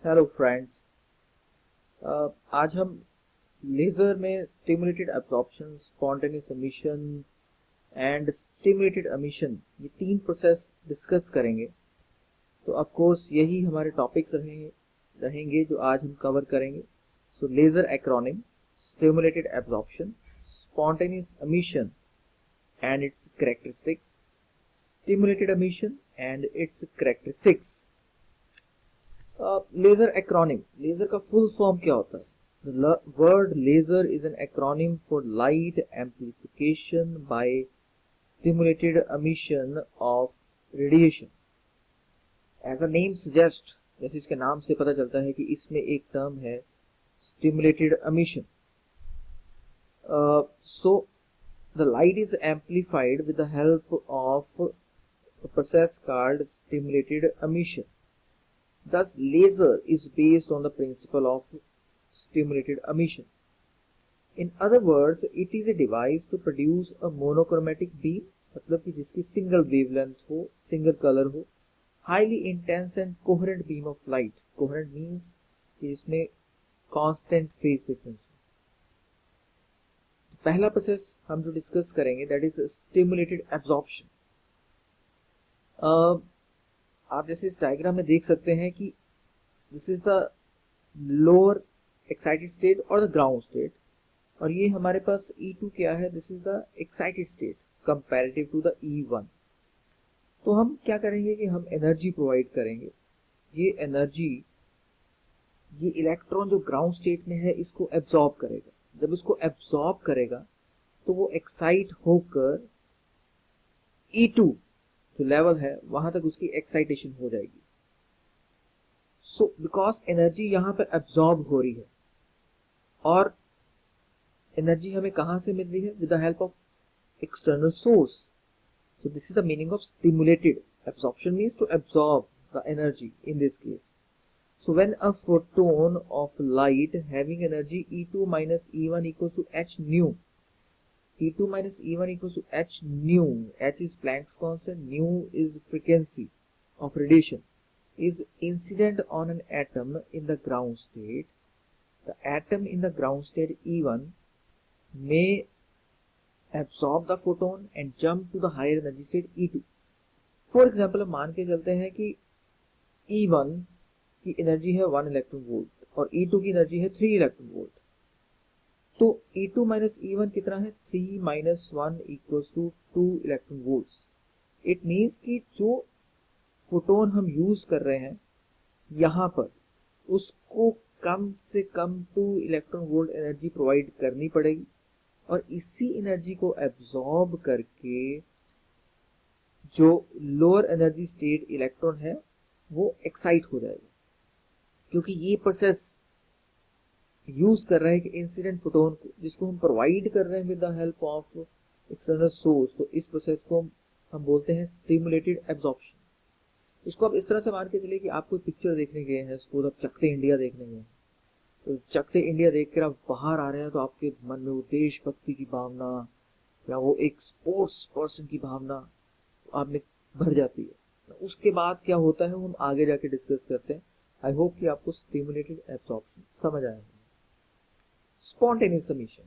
Hello friends. आज हम laser में stimulated absorption, spontaneous emission and stimulated emission, ये तीन प्रोसेस डिस्कस करेंगे। तो ऑफ कोर्स यही हमारे टॉपिक्स रहेंगे जो आज हम कवर करेंगे। So laser acronym, stimulated absorption, spontaneous emission and its characteristics, stimulated emission and its characteristics. Laser acronym, laser का फुल फॉर्म क्या होता है? The word laser is an acronym for light amplification by stimulated emission of radiation. As a name suggests, जैसे इसके नाम से पता चलता है कि इसमें एक टर्म है stimulated emission. So the light is amplified with the help of a process called stimulated emission. Thus, laser is based on the principle of stimulated emission. In other words, it is a device to produce a monochromatic beam, मतलब कि जिसकी single wavelength हो, single colour हो, highly intense and coherent beam of light. Coherent means कि जिसमें constant phase difference हो. पहला process हम जो डिस्कस करेंगे that is stimulated absorption. आप जैसे इस डायग्राम में देख सकते हैं कि this is the lower excited state और द ग्राउंड स्टेट, और ये हमारे पास E2 क्या है? This is the excited state comparative to the E1. तो हम क्या करेंगे कि हम एनर्जी प्रोवाइड करेंगे. ये एनर्जी, ये इलेक्ट्रॉन जो ग्राउंड स्टेट में है इसको एब्जॉर्ब करेगा. जब इसको एब्जॉर्ब करेगा तो वो एक्साइट होकर E2 जो लेवल है वहां तक उसकी एक्साइटेशन हो जाएगी. सो बिकॉज एनर्जी यहां पर एब्जॉर्ब हो रही है, और एनर्जी हमें कहां से मिल रही है? With the help of external source. So this is the meaning of stimulated absorption, means to absorb the energy in this case. So when a photon of light having energy E2 minus E1 equals to h nu, E2 minus E1 equals to h nu, h is Planck's constant, nu is frequency of radiation, is incident on an atom in the ground state. The atom in the ground state E1 may absorb the photon and jump to the higher energy state E2. For example, मान के चलते हैं कि E1 की energy है 1 electron volt और E2 की energy है 3 इलेक्ट्रॉन वोल्ट. तो E2 माइनस E1 कितना है? 3 minus 1 equals to 2 electron volts. It means कि जो फोटोन हम यूज कर रहे हैं यहां पर उसको कम से कम 2 इलेक्ट्रॉन वोल्ट एनर्जी प्रोवाइड करनी पड़ेगी, और इसी एनर्जी को एब्जॉर्ब करके जो लोअर एनर्जी स्टेट इलेक्ट्रॉन है वो एक्साइट हो जाएगा. क्योंकि ये प्रोसेस यूज कर रहे हैं कि इंसिडेंट फोटोन को, जिसको हम प्रोवाइड कर रहे हैं with the help of external source, तो इस प्रोसेस को हम बोलते हैं स्टिमुलेटेड एब्जॉर्प्शन. इसको आप इस तरह से मान के चलिए कि आप कोई पिक्चर देखने गए हैं, सपोज आप चकते इंडिया देखने गए हैं, तो चकते इंडिया देख कर आप बाहर आ रहे हैं तो आपके मन में वो देशभक्ति की भावना या वो एक स्पोर्ट्स पर्सन की भावना आप में भर जाती है. उसके बाद क्या होता है वो हम आगे जाके डिस्कस करते हैं. आई होप कि आपको स्टिमुलेटेड एब्जॉर्प्शन समझ आया है. स्पॉन्टेनियस एमिशन,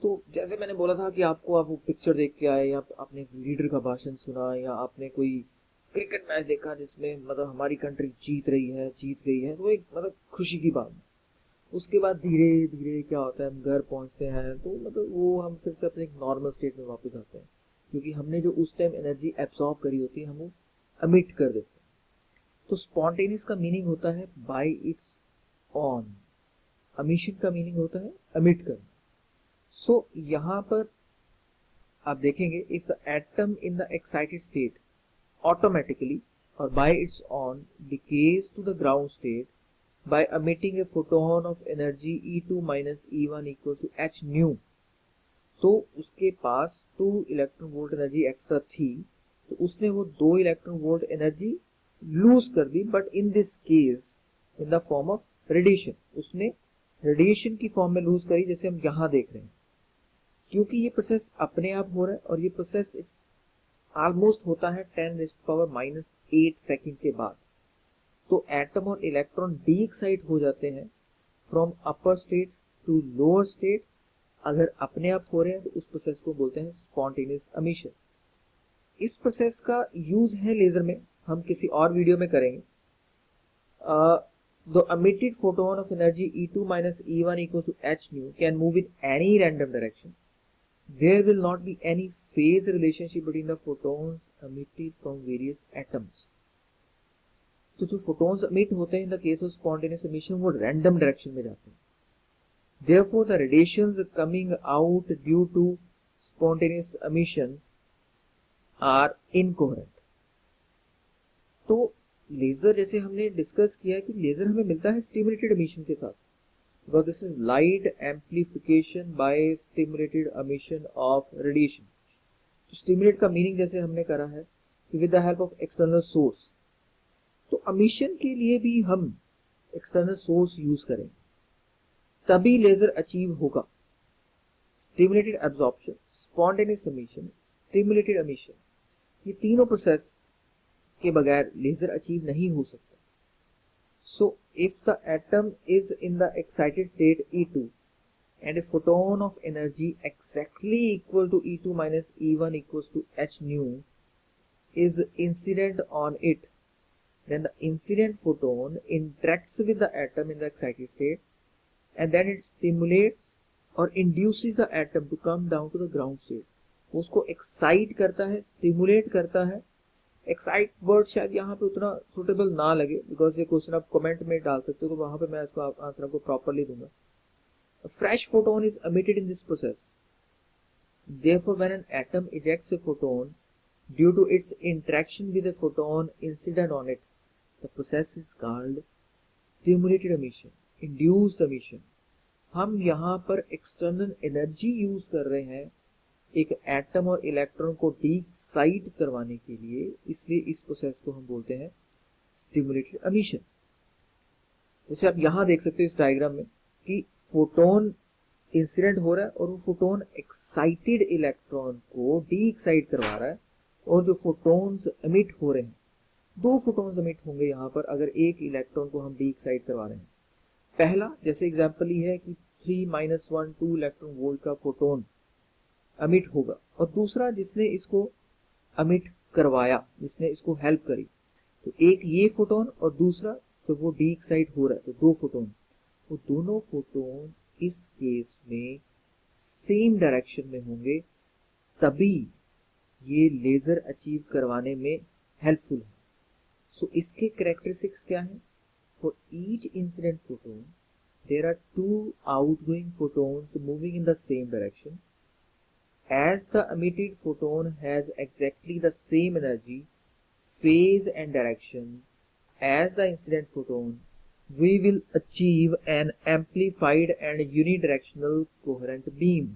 तो जैसे मैंने बोला था कि आपको आप वो पिक्चर देख के आए, या आपने लीडर का भाषण सुना, या आपने कोई क्रिकेट मैच देखा जिसमें मतलब हमारी कंट्री जीत रही है, जीत गई है, तो एक मतलब खुशी की बात. उसके बाद धीरे धीरे क्या होता है, हम घर पहुंचते हैं तो मतलब वो हम फिर से अपने एक नॉर्मल स्टेट में वापस आते हैं, क्योंकि हमने जो उस टाइम एनर्जी एब्जॉर्ब करी होती है हम वो एमिट कर देते हैं. तो स्पॉन्टेनियस का मीनिंग होता है बाय इट्स ऑन, एमिशन का मीनिंग होता है एमिट करना. सो यहां पर आप देखेंगे if the atom in the excited state automatically or by its own decays to the ground state by emitting a photon of energy E2 minus E1 equals to h nu, तो उसके पास 2 electron volt energy extra थी, तो उसने वो 2 electron volt energy lose कर दी, but in this case in the form of radiation. उसने radiation की फॉर्म में लूज करी, जैसे हम यहां देख रहे हैं. क्योंकि ये प्रोसेस अपने आप हो रहा है और ये प्रोसेस ऑलमोस्ट होता है 10⁻⁻8 सेकंड के बाद. तो एटम और इलेक्ट्रॉन डी एक्साइट हो जाते हैं from upper state to lower state. अगर अपने आप हो रहे हैं तो उस प्रोसेस को बोलते हैं स्पॉन्टेनियस एमिशन। इस प्रोसेस का यूज है लेजर में, हम किसी और वीडियो में करेंगे। The emitted photon of energy E2 minus E1 equals to h nu can move in any random direction. There will not be any phase relationship between the photons emitted from various atoms. तो जो photons emit होते हैं in the case of spontaneous emission वो random direction में जाते हैं. Therefore, the radiations coming out due to spontaneous emission are incoherent. तो laser जैसे हमने डिस्कस किया कि लेजर हमें मिलता है स्टिमुलेटेड एमिशन के साथ, because this is light amplification by stimulated emission of radiation. तो स्टिमुलेट का मीनिंग जैसे हमने करा है कि with the help of external source, तो एमिशन के लिए भी हम एक्सटर्नल सोर्स यूज करेंगे तभी लेजर अचीव होगा। Stimulated absorption, spontaneous emission, stimulated emission, ये तीनों प्रोसेस के बगैर लेजर अचीव नहीं हो सकता। So if the atom is in the excited state E2 and a photon of energy exactly equal to E2 minus E1 equals to h nu is incident on it, then the incident photon interacts with the atom in the excited state and then it stimulates or induces the atom to come down to the ground state. उसको excite करता है, stimulate करता है। Excite word शायद यहाँ पे उतना suitable ना लगे, बिकॉज ये क्वेश्चन आप कमेंट में डाल सकते हो, तो वहां पे मैं इसको आंसर आपको प्रॉपरली दूंगा। Fresh photon is emitted in this process, therefore when an atom ejects a photon due to its interaction with a photon incident on it, the process is called stimulated emission, induced emission. हम यहाँ पर external energy use कर रहे हैं एक atom और electron को डीक्साइट करवाने के लिए, इसलिए इस प्रोसेस को हम बोलते हैं स्टिमुलेटेड एमिशन। जैसे आप यहां देख सकते हो इस डायग्राम में कि फोटोन इंसिडेंट हो रहा है और वो फोटोन एक्साइटेड इलेक्ट्रॉन को डीक्साइट करवा रहा है, और जो फोटोन्स एमिट हो रहे हैं, दो फोटोन्स एमिट होंगे यहाँ पर अगर एक इलेक्ट्रॉन को हम डीक्साइट करवा रहे हैं। पहला जैसे एग्जाम्पल ये है कि 3-1 2 इलेक्ट्रॉन वोल्ट का फोटोन अमिट होगा, और दूसरा जिसने इसको अमिट करवाया, जिसने इसको हेल्प करी, तो एक ये फोटोन और दूसरा जब वो डी एक्साइट हो रहा है तो दो फोटोन, वो दोनों फोटोन इस केस में सेम डायरेक्शन में होंगे, तभी ये लेजर अचीव करवाने में हेल्पफुल है। सो इसके कैरेक्टरिस्टिक्स क्या है? For each incident photon there are 2 outgoing photons moving in the same direction. As the emitted photon has exactly the same energy, phase and direction as the incident photon, we will achieve an amplified and unidirectional coherent beam.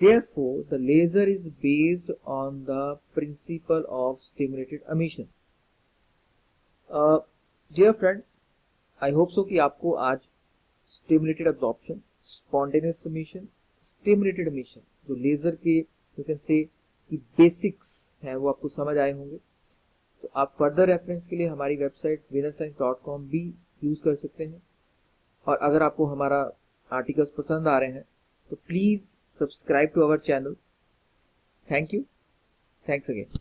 Therefore, the laser is based on the principle of stimulated emission. Dear friends, I hope so कि आपको आज stimulated absorption, spontaneous emission, stimulated emission, जो laser के you can say कि basics हैं, वो आपको समझ आए होंगे। तो आप फर्दर रेफरेंस के लिए हमारी वेबसाइट venerscience.com भी यूज कर सकते हैं, और अगर आपको हमारा आर्टिकल्स पसंद आ रहे हैं तो please subscribe to our channel. Thank you, thanks again.